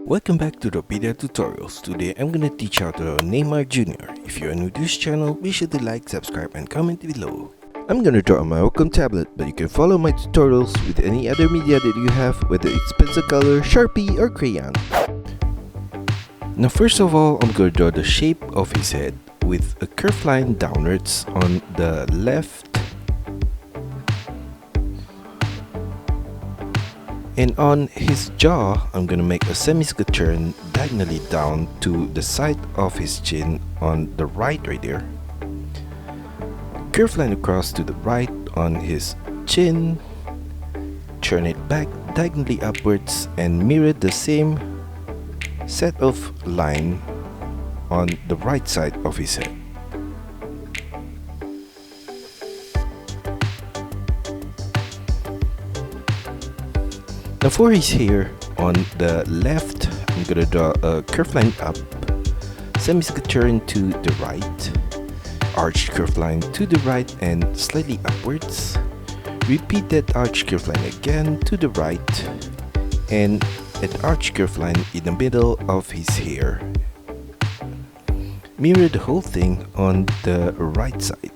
Welcome back to DRAWPEDIA tutorials. Today I'm gonna teach how to draw Neymar Jr. If you're new to this channel, be sure to like, subscribe and comment below. I'm gonna draw on my Wacom tablet, but you can follow my tutorials with any other media that you have, whether it's pencil color, Sharpie or crayon. Now first of all, I'm gonna draw the shape of his head with a curved line downwards on the left. And on his jaw, I'm gonna make a semicircular turn diagonally down to the side of his chin on the right there. Curve line across to the right on his chin. Turn it back diagonally upwards and mirror the same set of line on the right side of his head. Now for his hair, on the left, I'm gonna draw a curved line up, semicircular turn to the right, arched curved line to the right and slightly upwards. Repeat that arched curved line again to the right, and an arched curved line in the middle of his hair. Mirror the whole thing on the right side.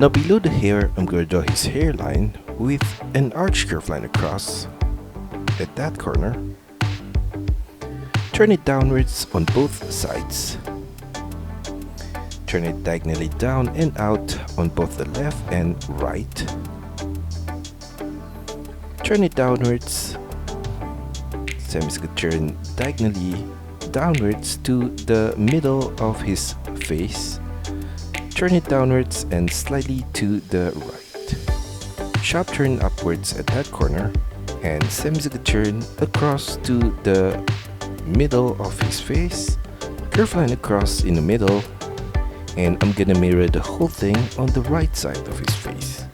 Now below the hair, I'm going to draw his hairline with an arched curved line across at that corner. Turn it downwards on both sides. Turn it diagonally down and out on both the left and right. Turn it downwards. Semicircular turn diagonally downwards to the middle of his face. Turn it downwards and slightly to the right. Sharp turn upwards at that corner and semicircular turn across to the middle of his face. Curve line across in the middle, and I'm gonna mirror the whole thing on the right side of his face.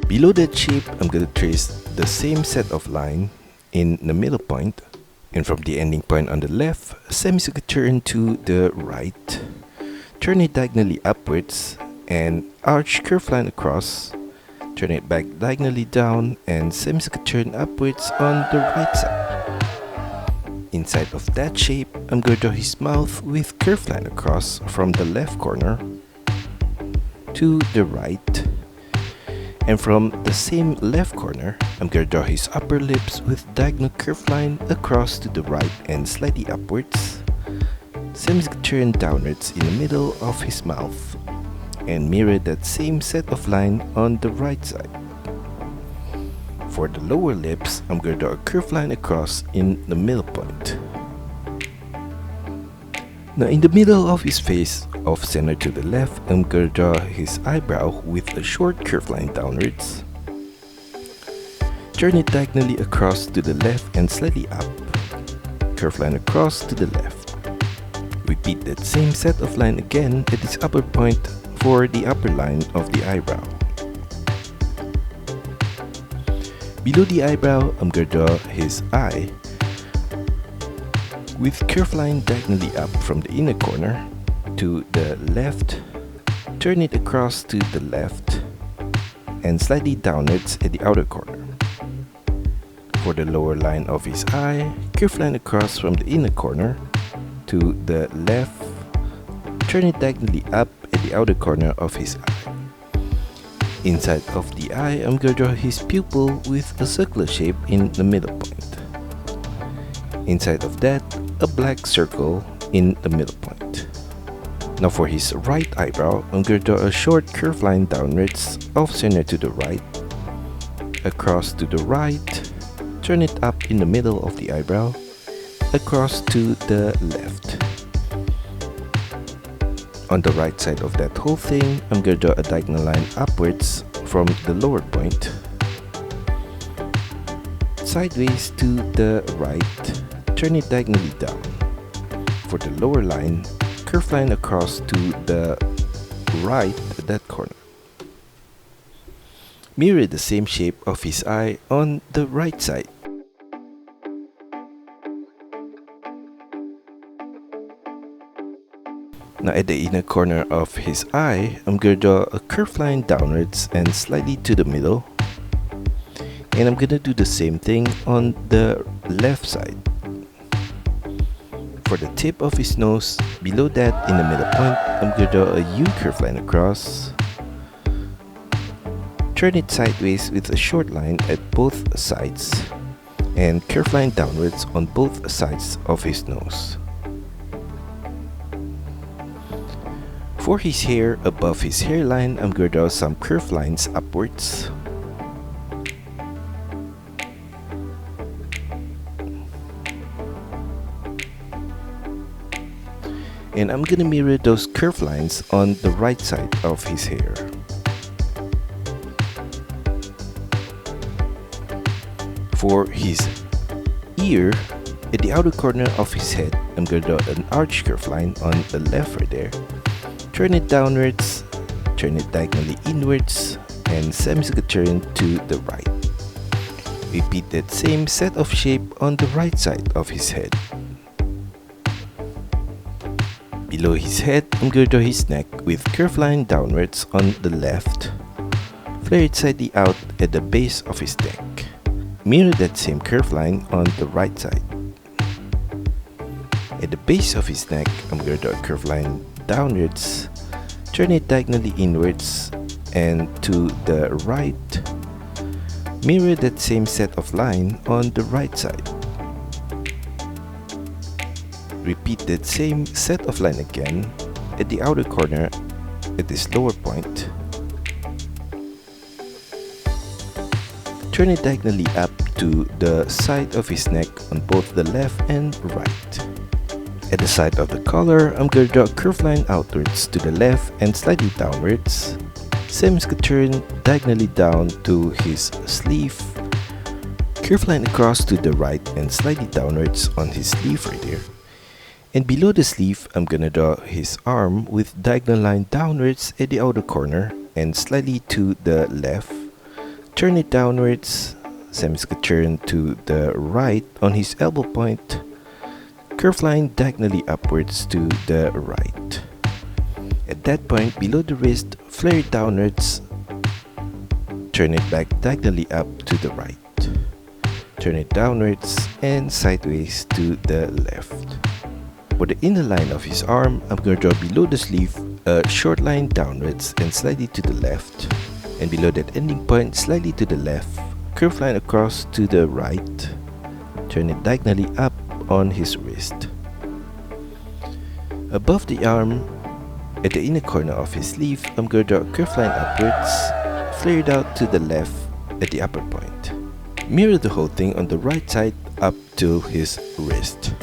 Below that shape, I'm gonna trace the same set of line in the middle point. And from the ending point on the left, semicircular turn to the right. Turn it diagonally upwards and arch curved line across. Turn it back diagonally down and semicircular turn upwards on the right side. Inside of that shape, I'm going to draw his mouth with curved line across from the left corner to the right. And from the same left corner, I'm going to draw his upper lips with diagonal curved line across to the right and slightly upwards. Semicircular turn downwards in the middle of his mouth. And mirror that same set of line on the right side. For the lower lips, I'm going to draw a curved line across in the middle point. Now in the middle of his face, off center to the left, I'm going to draw his eyebrow with a short curved line downwards. Turn it diagonally across to the left and slightly up. Curved line across to the left. Repeat that same set of line again at its upper point for the upper line of the eyebrow. Below the eyebrow, I'm going to draw his eye with curved line diagonally up from the inner corner to the left. Turn it across to the left and slightly downwards at the outer corner. For the lower line of his eye, curved line across from the inner corner to the left. Turn it diagonally up at the outer corner of his eye. Inside of the eye, I'm going to draw his pupil with a circular shape in the middle point. Inside of that, a black circle in the middle point. Now for his right eyebrow, I'm going to draw a short curved line downwards, off center to the right, across to the right, turn it up in the middle of the eyebrow, across to the left. On the right side of that whole thing, I'm going to draw a diagonal line upwards from the lower point, sideways to the right. Turn it diagonally down. For the lower line, curved line across to the right at that corner. Mirror the same shape of his eye on the right side. Now at the inner corner of his eye, I'm gonna draw a curved line downwards and slightly to the middle. And I'm gonna do the same thing on the left side. For the tip of his nose, below that in the middle point, I'm gonna draw a U curved line across. Turn it sideways with a short line at both sides. And curved line downwards on both sides of his nose. For his hair above his hairline, I'm gonna draw some curved lines upwards. And I'm gonna mirror those curved lines on the right side of his hair. For his ear, at the outer corner of his head, I'm gonna draw an arch curved line on the left right there. Turn it downwards, turn it diagonally inwards, and semicircular turn to the right. Repeat that same set of shape on the right side of his head. Below his head, I'm going to draw his neck with curved line downwards on the left. Flare it slightly out at the base of his neck. Mirror that same curved line on the right side. At the base of his neck, I'm going to draw a curved line downwards, turn it diagonally inwards and to the right. Mirror that same set of line on the right side. Repeat that same set of line again at the outer corner at this lower point. Turn it diagonally up to the side of his neck on both the left and right. At the side of the collar, I'm going to draw a curved line outwards to the left and slightly downwards. Semicircular turn diagonally down to his sleeve. Curved line across to the right and slightly downwards on his sleeve right there. And below the sleeve, I'm going to draw his arm with diagonal line downwards at the outer corner and slightly to the left. Turn it downwards, semicircular turn to the right on his elbow point. Curved line diagonally upwards to the right. At that point, below the wrist, flare it downwards. Turn it back diagonally up to the right. Turn it downwards and sideways to the left. For the inner line of his arm, I'm going to draw below the sleeve a short line downwards and slightly to the left. And below that ending point, slightly to the left. Curved line across to the right. Turn it diagonally up on his wrist. Above the arm, at the inner corner of his sleeve, I'm going to draw a curved line upwards, flare it out to the left at the upper point. Mirror the whole thing on the right side up to his wrist.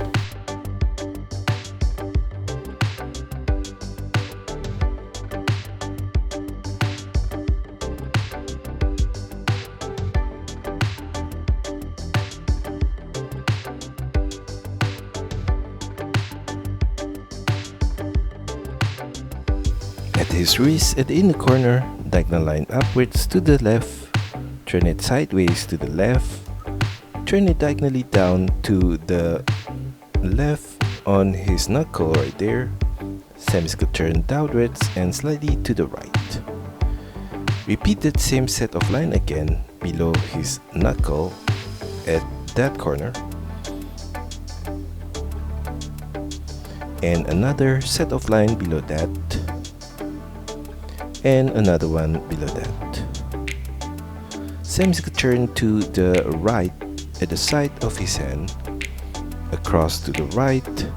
At his wrist, at the inner corner, diagonal line upwards to the left, turn it sideways to the left, turn it diagonally down to the left on his knuckle right there, semicircular turn downwards and slightly to the right. Repeat that same set of line again below his knuckle at that corner. And another set of line below that. And another one below that. Semicircular turn to the right at the side of his hand, across to the right,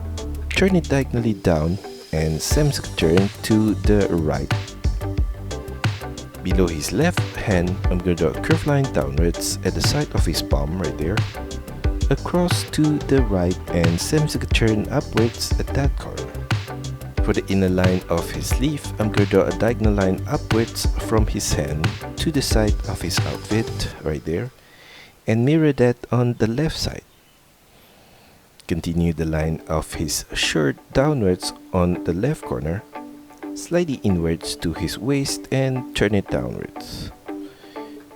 turn it diagonally down and semicircular turn to the right. Below his left hand, I'm going to draw a curved line downwards at the side of his palm right there, across to the right and semicircular turn upwards at that corner. For the inner line of his sleeve, I'm going to draw a diagonal line upwards from his hand to the side of his outfit, right there, and mirror that on the left side. Continue the line of his shirt downwards on the left corner, slightly inwards to his waist and turn it downwards.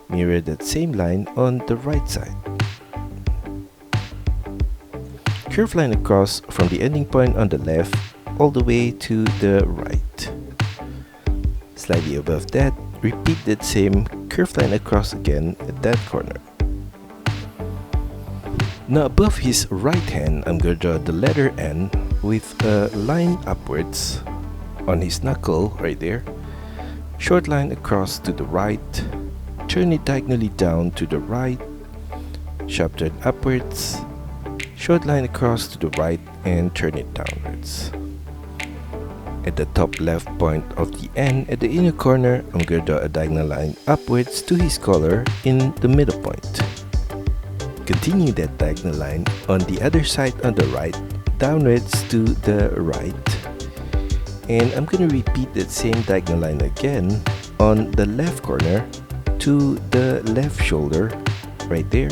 Mirror that same line on the right side. Curved line across from the ending point on the left all the way to the right. Slightly above that, repeat that same curved line across again at that corner. Now above his right hand, I'm going to draw the letter N with a line upwards on his knuckle right there. Short line across to the right, turn it diagonally down to the right, sharp turn upwards, short line across to the right and turn it downwards. At the top left point of the N at the inner corner, I'm going to draw a diagonal line upwards to his collar in the middle point. Continue that diagonal line on the other side on the right, downwards to the right. And I'm going to repeat that same diagonal line again on the left corner to the left shoulder, right there.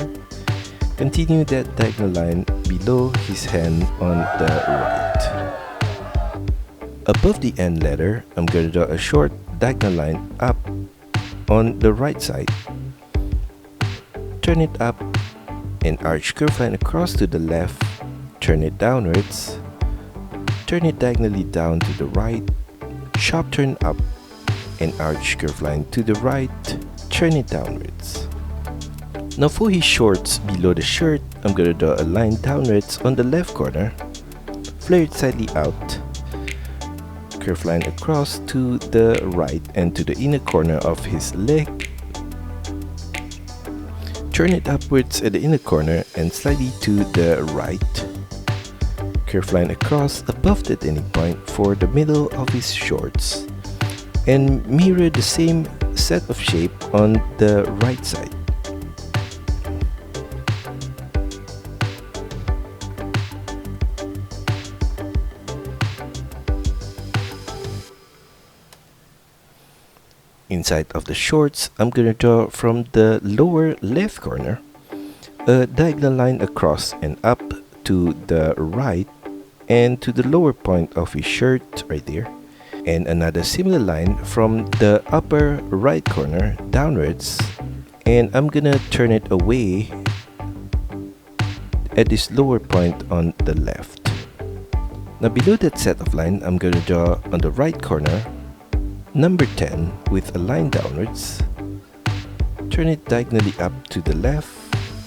Continue that diagonal line below his hand on the right. Above the N letter, I'm going to draw a short diagonal line up on the right side. Turn it up, an arch curve line across to the left, turn it downwards, turn it diagonally down to the right, sharp turn up, an arch curve line to the right, turn it downwards. Now for his shorts below the shirt, I'm going to draw a line downwards on the left corner, flare it slightly out, curve line across to the right and to the inner corner of his leg, turn it upwards at the inner corner and slightly to the right, curve line across above that ending point for the middle of his shorts, and mirror the same set of shape on the right side. Inside of the shorts, I'm going to draw from the lower left corner a diagonal line across and up to the right and to the lower point of his shirt right there, and another similar line from the upper right corner downwards, and I'm gonna turn it away at this lower point on the left. Now below that set of line, I'm gonna draw on the right corner number 10 with a line downwards, turn it diagonally up to the left,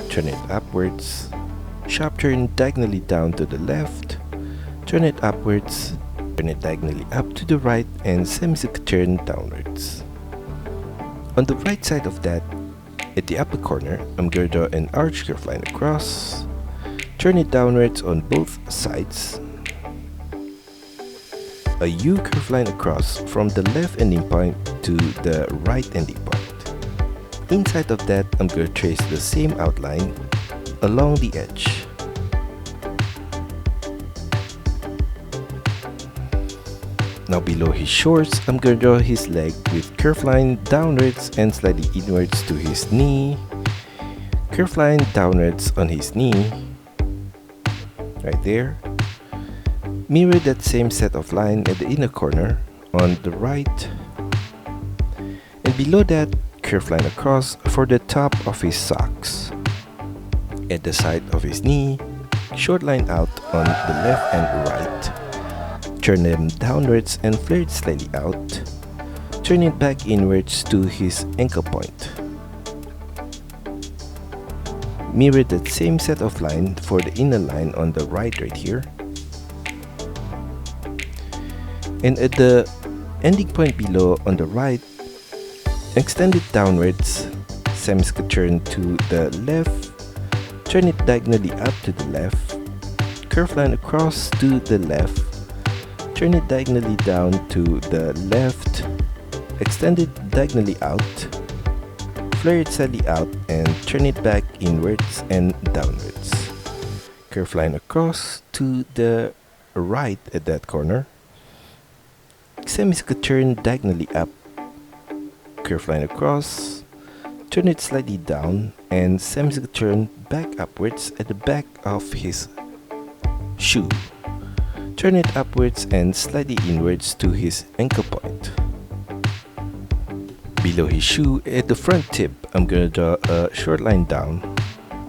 turn it upwards, sharp turn diagonally down to the left, turn it upwards, turn it diagonally up to the right and semicircular turn downwards. On the right side of that, at the upper corner, I'm going to draw an arch curve line across, turn it downwards on both sides, a U curve line across from the left ending point to the right ending point. Inside of that, I'm going to trace the same outline along the edge. Now below his shorts, I'm going to draw his leg with curve line downwards and slightly inwards to his knee, curve line downwards on his knee, right there. Mirror that same set of line at the inner corner on the right, and below that, curve line across for the top of his socks. At the side of his knee, short line out on the left and right. Turn them downwards and flare it slightly out. Turn it back inwards to his ankle point. Mirror that same set of line for the inner line on the right here. And at the ending point below on the right, extend it downwards, semicircular turn to the left, turn it diagonally up to the left, curve line across to the left, turn it diagonally down to the left, extend it diagonally out, flare it slightly out and turn it back inwards and downwards. Curve line across to the right at that corner, semicircular turn diagonally up, curve line across, turn it slightly down and semicircular turn back upwards at the back of his shoe. Turn it upwards and slightly inwards to his ankle point. Below his shoe at the front tip, I'm going to draw a short line down,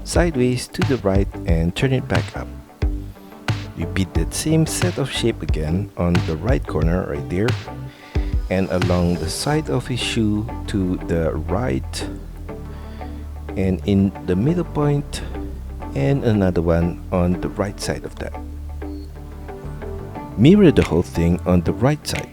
sideways to the right and turn it back up. Repeat that same set of shape again on the right corner right there, and along the side of his shoe to the right, and in the middle point, and another one on the right side of that. Mirror the whole thing on the right side.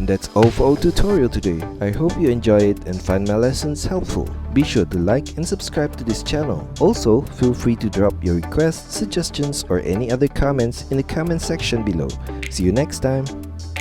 And that's all for our tutorial today. I hope you enjoy it and find my lessons helpful. Be sure to like and subscribe to this channel. Also, feel free to drop your requests, suggestions, or any other comments in the comment section below. See you next time!